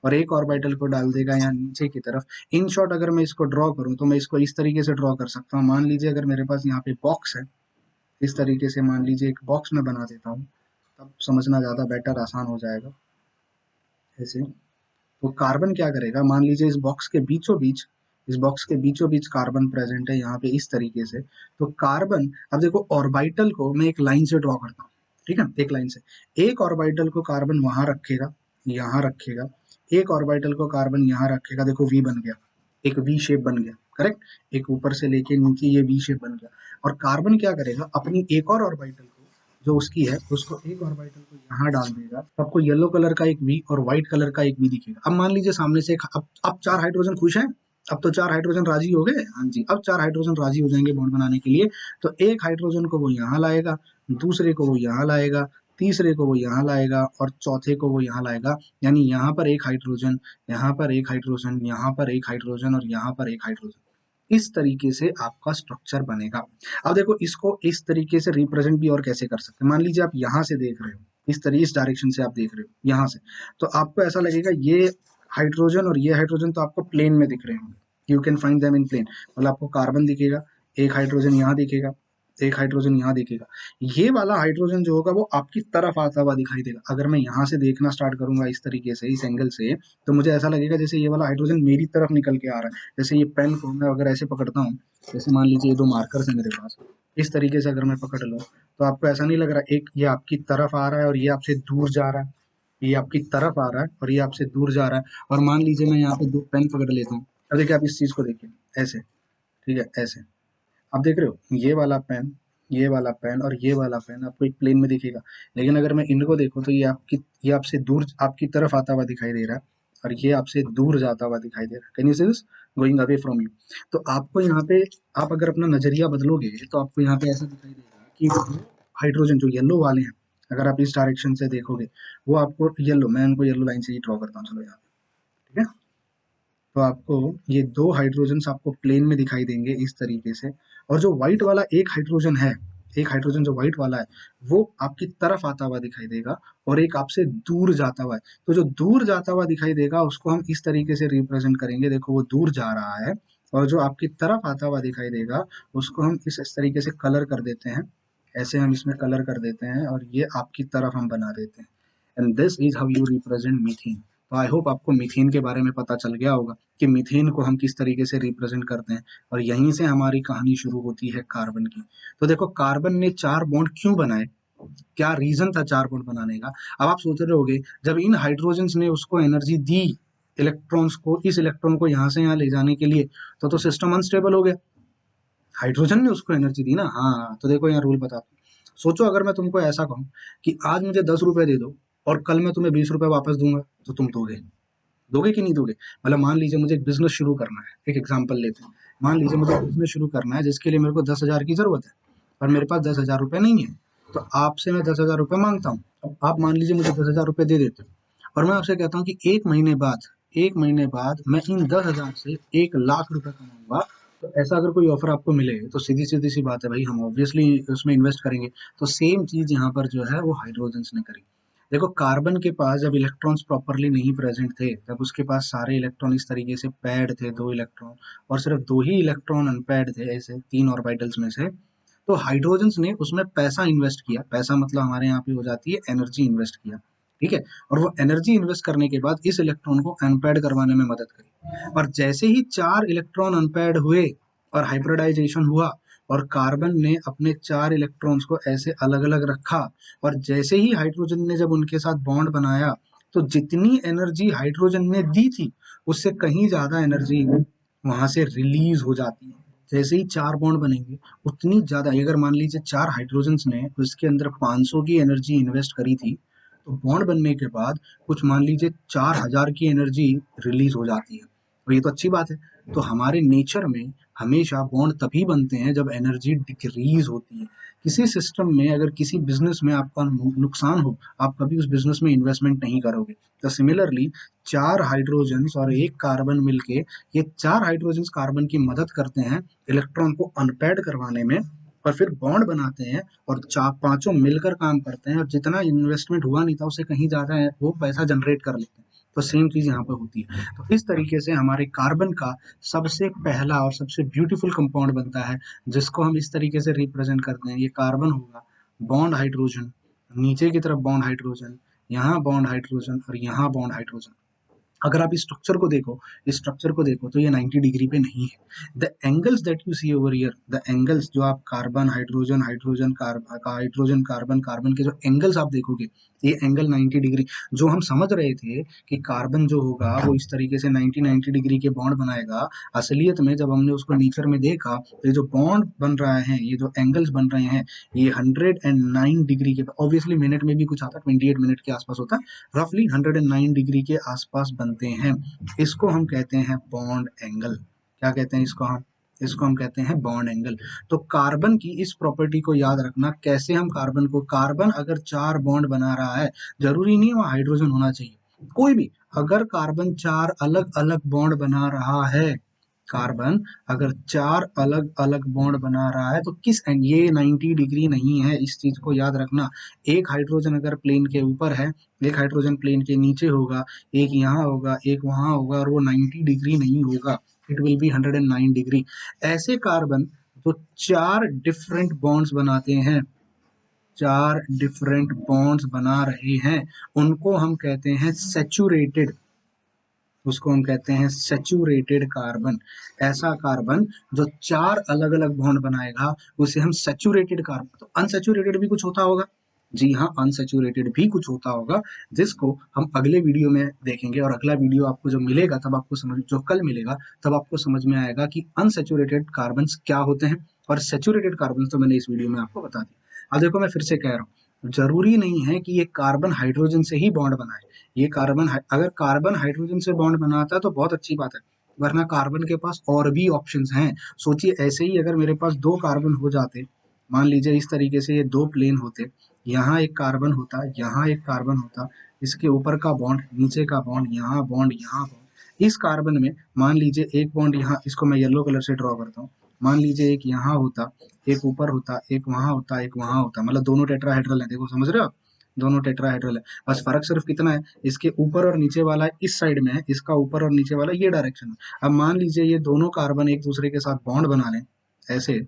और एक ऑर्बिटल को डाल देगा यहाँ नीचे की तरफ। इन शॉर्ट अगर मैं इसको ड्रॉ करूँ तो मैं इसको इस तरीके से ड्रॉ कर सकता हूँ। मान लीजिए अगर मेरे पास यहाँ पे बॉक्स है, इस तरीके से मान लीजिए एक बॉक्स में बना देता हूँ, तब समझना ज़्यादा बेटर आसान हो जाएगा। ऐसे तो कार्बन क्या करेगा, मान लीजिए इस बॉक्स के बीचों बीच, इस बॉक्स के बीचों बीच कार्बन प्रेजेंट है यहाँ पे इस तरीके से। तो कार्बन, अब देखो ऑर्बिटल को मैं एक लाइन से ड्रॉ करता हूँ, ठीक है, एक लाइन से। एक ऑर्बिटल को कार्बन वहां रखेगा, यहाँ रखेगा, एक ऑर्बिटल को कार्बन यहाँ रखेगा, देखो वी बन गया, एक वी शेप बन गया, करेक्ट। एक ऊपर से लेके नीचे ये वी शेप बन गया। और कार्बन क्या करेगा, अपनी एक और ऑर्बिटल को जो उसकी है उसको एक ऑर्बिटल को यहाँ डाल देगा, तो आपको येलो कलर का एक वी और व्हाइट कलर का एक वी दिखेगा। अब मान लीजिए सामने से अब 4 हाइड्रोजन खुश हैं, अब तो 4 हाइड्रोजन राजी हो गए, हाँ जी, अब 4 हाइड्रोजन राजी हो जाएंगे बॉन्ड बनाने के लिए। तो एक हाइड्रोजन को वो यहाँ लाएगा, दूसरे को वो यहाँ लाएगा, तीसरे को वो यहाँ लाएगा और चौथे को वो यहाँ लाएगा। यानी यहाँ पर एक हाइड्रोजन, यहाँ पर एक हाइड्रोजन, यहाँ पर एक हाइड्रोजन और यहाँ पर एक हाइड्रोजन। इस तरीके से आपका स्ट्रक्चर बनेगा। अब देखो इसको इस तरीके से रिप्रेजेंट भी और कैसे कर सकते हैं, मान लीजिए आप यहाँ से देख रहे हो, इस डायरेक्शन से आप देख रहे हो यहाँ से, तो आपको ऐसा लगेगा ये हाइड्रोजन और ये हाइड्रोजन तो आपको प्लेन में दिख रहे होंगे, you can find them in plane. मतलब आपको कार्बन दिखेगा, एक हाइड्रोजन यहाँ दिखेगा, एक हाइड्रोजन यहाँ दिखेगा। ये वाला हाइड्रोजन जो होगा वो आपकी तरफ आता हुआ दिखाई देगा। अगर मैं यहाँ से देखना स्टार्ट करूंगा इस तरीके से, इस एंगल से, तो मुझे ऐसा लगेगा जैसे ये वाला हाइड्रोजन मेरी तरफ निकल के आ रहा है। जैसे ये पेन को मैं अगर ऐसे पकड़ता हूँ, जैसे मान लीजिए ये 2 मार्कर्स है मेरे पास, इस तरीके से अगर मैं पकड़ लूँ तो आपको ऐसा नहीं लग रहा एक ये आपकी तरफ आ रहा है और ये आपसे दूर जा रहा है, ये आपकी तरफ आ रहा है और ये आपसे दूर जा रहा है। और मान लीजिए मैं यहाँ पे 2 पेन पकड़ लेता हूँ, अब देखिए आप इस चीज को देखिए ऐसे, ठीक है, ऐसे आप देख रहे हो ये वाला पेन, ये वाला पेन और ये वाला पेन आपको एक प्लेन में दिखेगा। लेकिन अगर मैं इनको देखूं तो ये आपसे दूर आपकी तरफ आता हुआ दिखाई दे रहा है और ये आपसे दूर जाता हुआ दिखाई दे रहा है। Can you see this, going away from you. तो आपको यहाँ पे, आप अगर अपना नजरिया बदलोगे तो आपको यहाँ पे ऐसा दिखाई देगा कि हाइड्रोजन जो येलो वाले हैं, अगर आप इस डायरेक्शन से देखोगे वो आपको येलो, मैं उनको येलो लाइन से ही ड्रॉ करता हूँ, चलो यहाँ पे, ठीक है। तो आपको ये 2 हाइड्रोजन्स आपको प्लेन में दिखाई देंगे इस तरीके से। और जो व्हाइट वाला एक हाइड्रोजन है, एक हाइड्रोजन जो व्हाइट वाला है वो आपकी तरफ आता हुआ दिखाई देगा और एक आपसे दूर जाता हुआ है। तो जो दूर जाता हुआ दिखाई देगा उसको हम इस तरीके से रिप्रेजेंट करेंगे, देखो वो दूर जा रहा है। और जो आपकी तरफ आता हुआ दिखाई देगा उसको हम इस तरीके से कलर कर देते हैं, ऐसे हम इसमें कलर कर देते हैं और ये आपकी तरफ हम बना देते हैं। And this is how you represent methane. तो आई होप आपको मीथेन के बारे में पता चल गया होगा कि मीथेन को हम किस तरीके से रिप्रेजेंट करते हैं। और यहीं से हमारी कहानी शुरू होती है कार्बन की। तो देखो कार्बन ने 4 बॉन्ड क्यों बनाए, क्या रीजन था 4 बॉन्ड बनाने का? अब आप सोच रहे होगे, जब इन हाइड्रोजन्स ने उसको एनर्जी दी, इलेक्ट्रॉन्स को, इस इलेक्ट्रॉन को यहाँ से यहाँ ले जाने के लिए, तो सिस्टम अनस्टेबल हो गया। हाइड्रोजन ने उसको एनर्जी दी ना। हाँ, तो देखो यहाँ रूल बताता हूँ। सोचो अगर मैं तुमको ऐसा कहूँ कि आज मुझे 10 रुपए दे दो और कल मैं तुम्हें 20 रुपए वापस दूंगा, तो तुम दोगे? दोगे कि नहीं दोगे? मतलब मान लीजिए मुझे एक बिजनेस शुरू करना है, एक एग्जांपल लेते हैं। मान लीजिए मुझे बिजनेस शुरू करना है जिसके लिए मेरे को 10,000 की जरूरत है, और मेरे पास 10,000 रुपए नहीं है। तो आपसे मैं 10,000 रुपए मांगता हूँ। अब आप मान लीजिए मुझे 10,000 रुपए दे देते हो, और मैं आपसे कहता हूँ कि एक महीने बाद मैं इन 10,000 से 1,00,000 रुपए कमाऊंगा। तो ऐसा अगर कोई ऑफर आपको मिले, तो सीधी सीधी सी बात है भाई, हम ऑब्वियसली उसमें इन्वेस्ट करेंगे। तो सेम चीज यहाँ पर जो है वो हाइड्रोजन्स ने करी। देखो, कार्बन के पास जब इलेक्ट्रॉन्स प्रॉपरली नहीं प्रेजेंट थे, जब उसके पास सारे इलेक्ट्रॉन इस तरीके से पैड थे, 2 इलेक्ट्रॉन, और सिर्फ 2 ही इलेक्ट्रॉन अनपैड थे, ऐसे 3 ऑर्बिटल्स में से, तो हाइड्रोजन्स ने उसमें पैसा इन्वेस्ट किया। पैसा मतलब हमारे यहाँ पे हो जाती है एनर्जी इन्वेस्ट किया। ठीक है। और वो एनर्जी इन्वेस्ट करने के बाद इस इलेक्ट्रॉन को अनपैड करवाने में मदद करी। और जैसे ही 4 इलेक्ट्रॉन अनपैड हुए और हाइब्रिडाइजेशन हुआ, और कार्बन ने अपने 4 इलेक्ट्रॉन्स को ऐसे अलग अलग रखा, और जैसे ही हाइड्रोजन ने जब उनके साथ बॉन्ड बनाया, तो जितनी एनर्जी हाइड्रोजन ने दी थी, उससे कहीं ज्यादा एनर्जी वहां से रिलीज हो जाती है। जैसे ही 4 बॉन्ड बनेंगे, उतनी ज्यादा, अगर मान लीजिए 4 हाइड्रोजन्स ने उसके अंदर 500 की एनर्जी इन्वेस्ट करी थी, तो बॉन्ड बनने के बाद कुछ मान लीजिए 4,000 की एनर्जी रिलीज हो जाती है। और ये तो अच्छी बात है। तो हमारे नेचर में हमेशा बॉन्ड तभी बनते हैं जब एनर्जी डिक्रीज होती है। किसी सिस्टम में अगर किसी बिजनेस में आपका नुकसान हो, आप कभी उस बिजनेस में इन्वेस्टमेंट नहीं करोगे। तो सिमिलरली 4 हाइड्रोजन्स और 1 कार्बन मिलके, ये 4 हाइड्रोजन्स कार्बन की मदद करते हैं इलेक्ट्रॉन को अनपैड करवाने में, और फिर बॉन्ड बनाते हैं, और चार पांचों मिलकर काम करते हैं, और जितना इन्वेस्टमेंट हुआ नहीं था उससे कहीं ज्यादा है वो पैसा जनरेट कर लेते हैं। तो सेम चीज यहाँ पर होती है। तो इस तरीके से हमारे कार्बन का सबसे पहला और सबसे ब्यूटीफुल कंपाउंड बनता है, जिसको हम इस तरीके से रिप्रेजेंट करते हैं। ये कार्बन होगा, बॉन्ड हाइड्रोजन, नीचे की तरफ बॉन्ड हाइड्रोजन, यहाँ बॉन्ड हाइड्रोजन, और यहाँ बॉन्ड हाइड्रोजन। अगर आप इस स्ट्रक्चर को देखो तो ये 90 डिग्री पे नहीं है। The angles that you see over here, the angles जो आप carbon hydrogen hydrogen carbon carbon के जो एंगल्स आप देखोगे, ये एंगल 90 डिग्री। जो हम समझ रहे थे कि कार्बन जो होगा वो इस तरीके से 90 डिग्री के बॉन्ड बनाएगा, असलियत में जब हमने उसको नेचर में देखा, तो ये जो बॉन्ड बन रहा है, ये जो एंगल्स बन रहे हैं, ये 109 डिग्री के, ऑब्वियसली मिनट में भी कुछ आता है, 28 मिनट के आसपास होता है, रफली 109 डिग्री के आसपास बनते हैं। इसको हम कहते हैं बॉन्ड एंगल। क्या कहते हैं इसको हम कहते हैं बॉन्ड एंगल। तो कार्बन की इस प्रॉपर्टी को याद रखना। कैसे हम कार्बन अगर 4 बॉन्ड बना रहा है, जरूरी नहीं है वहां हाइड्रोजन होना चाहिए, कोई भी, अगर कार्बन 4 अलग अलग बॉन्ड बना रहा है, कार्बन अगर 4 अलग अलग बॉन्ड बना रहा है, तो किस एंग, ये 90 डिग्री नहीं है, इस चीज को याद रखना। एक हाइड्रोजन अगर प्लेन के ऊपर है, एक हाइड्रोजन प्लेन के नीचे होगा, एक यहाँ होगा, एक वहां होगा, और वो 90 डिग्री नहीं होगा, इट विल बी 109 डिग्री। ऐसे कार्बन जो 4 डिफरेंट बॉन्ड्स बनाते हैं, 4 डिफरेंट बॉन्ड्स बना रहे हैं, उनको हम कहते हैं सेचुरेटेड, उसको हम कहते हैं सेचुरेटेड कार्बन। ऐसा कार्बन जो 4 अलग अलग बॉन्ड बनाएगा, उसे हम सेचुरेटेड कार्बन। तो अनसेचुरेटेड भी कुछ होता होगा, जी हाँ, अनसेचुरेटेड भी कुछ होता होगा, जिसको हम अगले वीडियो में देखेंगे। और अगला वीडियो आपको जो मिलेगा, तब आपको समझ, जो कल मिलेगा, तब आपको समझ में आएगा कि अनसेचुरेटेड कार्बन क्या होते हैं, और सेचुरेटेड कार्बन तो मैंने इस वीडियो में आपको बता दिया। अब देखो, मैं फिर से कह रहा हूँ, जरूरी नहीं है कि ये कार्बन हाइड्रोजन से ही बॉन्ड बनाए। ये अगर कार्बन हाइड्रोजन से बॉन्ड बनाता है तो बहुत अच्छी बात है, वरना कार्बन के पास और भी ऑप्शंस हैं। सोचिए, ऐसे ही अगर मेरे पास 2 कार्बन हो जाते, मान लीजिए इस तरीके से ये 2 प्लेन होते, यहाँ एक कार्बन होता, यहाँ एक कार्बन होता, इसके ऊपर का बॉन्ड, नीचे का बॉन्ड, यहाँ बॉन्ड, यहाँ बॉन्ड। इस कार्बन में मान लीजिए एक बॉन्ड यहाँ, इसको मैं येलो कलर से ड्रॉ करता हूँ, मान लीजिए एक यहाँ होता, एक ऊपर होता, एक वहां होता, एक वहां होता, मतलब दोनों टेट्राहेड्रल है, देखो समझ रहे हो आप, दोनों टेट्राहेड्रल है। बस फर्क सिर्फ कितना है, इसके ऊपर और नीचे वाला इस साइड में है, इसका ऊपर और नीचे वाला ये डायरेक्शन में। अब मान लीजिए ये दोनों कार्बन एक दूसरे के साथ बॉन्ड बना लें, ऐसे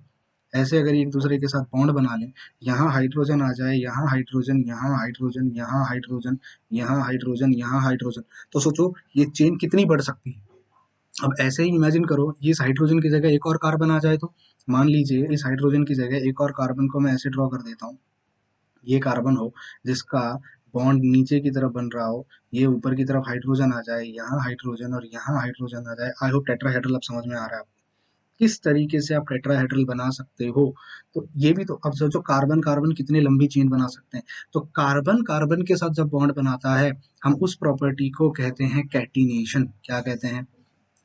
ऐसे अगर एक दूसरे के साथ बॉन्ड बना लें, यहाँ हाइड्रोजन आ जाए, यहाँ हाइड्रोजन, यहाँ हाइड्रोजन, यहाँ हाइड्रोजन, यहाँ हाइड्रोजन, यहाँ हाइड्रोजन, तो सोचो ये चेन कितनी बढ़ सकती है। अब ऐसे ही इमेजिन करो, ये इस हाइड्रोजन की जगह एक और कार्बन आ जाए, तो मान लीजिए इस हाइड्रोजन की जगह एक और कार्बन को मैं ऐसे ड्रॉ कर देता हूँ, ये कार्बन हो जिसका बॉन्ड नीचे की तरफ बन रहा हो, ये ऊपर की तरफ हाइड्रोजन आ जाए, यहाँ हाइड्रोजन और यहाँ हाइड्रोजन आ जाए। आई होप टेट्राहेड्रल अब समझ में आ रहा है आपको किस तरीके से आप टेट्राहेड्रल बना सकते हो। तो ये भी तो अब सोचो कार्बन कार्बन कितनी लंबी चेन बना सकते हैं। तो कार्बन कार्बन के साथ जब बॉन्ड बनाता है हम उस प्रॉपर्टी को कहते हैं कैटिनेशन। क्या कहते हैं?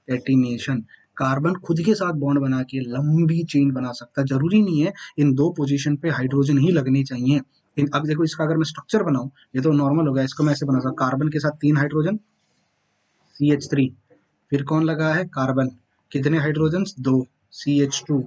कैटिनेशन। कार्बन खुद के साथ बॉन्ड बना के लंबी चेन बना सकता है। जरूरी नहीं है इन दो पोजीशन पे हाइड्रोजन ही लगने चाहिए। अब देखो इसका अगर मैं स्ट्रक्चर बनाऊं, ये तो नॉर्मल हो गया, इसको मैं ऐसे बना सकता, कार्बन के साथ 3 हाइड्रोजन CH3, फिर कौन लगा है? कार्बन, कितने हाइड्रोजन? 2 CH2,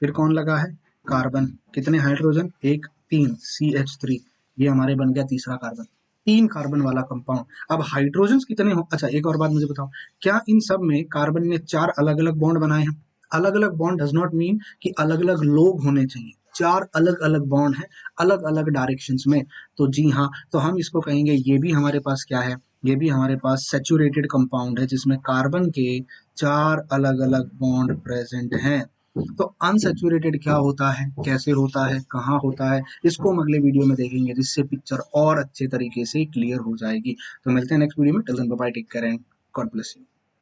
फिर कौन लगा है? कार्बन, कितने हाइड्रोजन? 1 3 CH3, ये हमारे बन गया तीसरा कार्बन। 3 कार्बन वाला कंपाउंड। अब हाइड्रोजन कितने हो? अच्छा एक और बात मुझे बताओ, क्या इन सब में कार्बन ने 4 अलग अलग बॉन्ड बनाए हैं? अलग अलग बॉन्ड डज नॉट मीन कि अलग अलग लोग होने चाहिए। 4 अलग अलग बॉन्ड है अलग अलग डायरेक्शंस में। तो जी हाँ, तो हम इसको कहेंगे ये भी हमारे पास क्या है? ये भी हमारे पास सैचुरेटेड कंपाउंड है जिसमें कार्बन के 4 अलग अलग बॉन्ड प्रेजेंट हैं। तो अनसैचुरेटेड क्या होता है, कैसे होता है, कहाँ होता है, इसको हम अगले वीडियो में देखेंगे जिससे पिक्चर और अच्छे तरीके से क्लियर हो जाएगी। तो मिलते हैं नेक्स्ट वीडियो में। Till then bye bye, take care and God bless you.